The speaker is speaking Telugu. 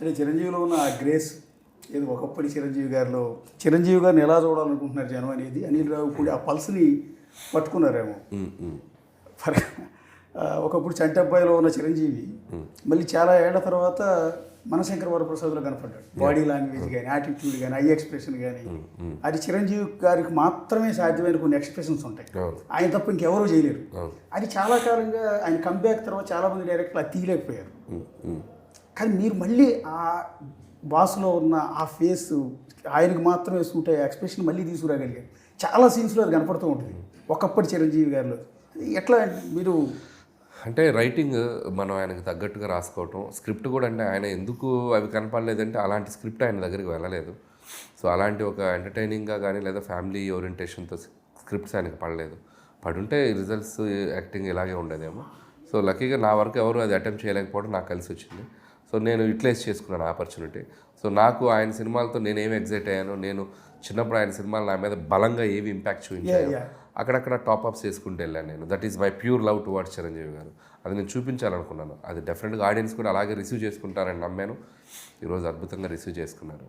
అంటే చిరంజీవిలో ఉన్న ఆ గ్రేస్ ఏదో ఒకప్పటి చిరంజీవి గారిలో చిరంజీవి గారిని ఎలా చూడాలనుకుంటున్నారు జనం అనేది అనిల్ రావిపూడి ఆ పల్స్ని పట్టుకున్నారేమో. ఒకప్పుడు చంటబ్బాయిలో ఉన్న చిరంజీవి మళ్ళీ చాలా ఏళ్ల తర్వాత మనశంకర వరప్రసాద్లో కనపడ్డాడు. బాడీ లాంగ్వేజ్ కానీ, యాటిట్యూడ్ కానీ, ఐ ఎక్స్ప్రెషన్ కానీ, అది చిరంజీవి గారికి మాత్రమే సాధ్యమైన కొన్ని ఎక్స్ప్రెషన్స్ ఉంటాయి. ఆయన తప్ప ఇంకెవరూ చేయలేరు. అది చాలా కాలంగా ఆయన కంబ్యాక్ తర్వాత చాలామంది డైరెక్టర్లు అది తీయలేకపోయారు. కానీ మీరు మళ్ళీ ఆ బాస్లో ఉన్న ఆ ఫేస్ ఆయనకు మాత్రమే సూట్ అయ్యే ఎక్స్ప్రెషన్ మళ్ళీ తీసుకురాగలిగారు. చాలా సీన్స్లో అది కనపడుతూ ఉంటుంది ఒకప్పటి చిరంజీవి గారిలో. ఎట్లా మీరు అంటే రైటింగ్ మనం ఆయనకు తగ్గట్టుగా రాసుకోవటం, స్క్రిప్ట్ కూడా అంటే ఆయన ఎందుకు అవి కనపడలేదంటే అలాంటి స్క్రిప్ట్ ఆయన దగ్గరికి వెళ్ళలేదు. సో అలాంటి ఒక ఎంటర్టైనింగ్గా కానీ లేదా ఫ్యామిలీ ఓరియంటేషన్తో స్క్రిప్ట్స్ ఆయనకు పడలేదు. పడుంటే రిజల్ట్స్ యాక్టింగ్ ఇలాగే ఉండేదేమో. సో లక్కీగా నా వరకు ఎవరు అది అటెంప్ట్ చేయలేకపోవడం నాకు కలిసి వచ్చింది. సో నేను యూటిలైజ్ చేసుకున్నాను ఆపర్చునిటీ. సో నాకు ఆయన సినిమాలతో నేనేమి ఎగ్జైట్ అయ్యాను, నేను చిన్నప్పుడు ఆయన సినిమాలు నా మీద బలంగా ఏవి ఇంపాక్ట్ చూపించాను, అక్కడక్కడ టాప్అప్స్ చేసుకుంటూ వెళ్ళాను నేను. That is my pure love towards Chiranjeevi గారు. అది నేను చూపించాలనుకున్నాను. అది డెఫినెట్గా ఆడియన్స్ కూడా అలాగే రిసీవ్ చేసుకుంటారని నమ్మాను. ఈరోజు అద్భుతంగా రిసీవ్ చేసుకున్నారు.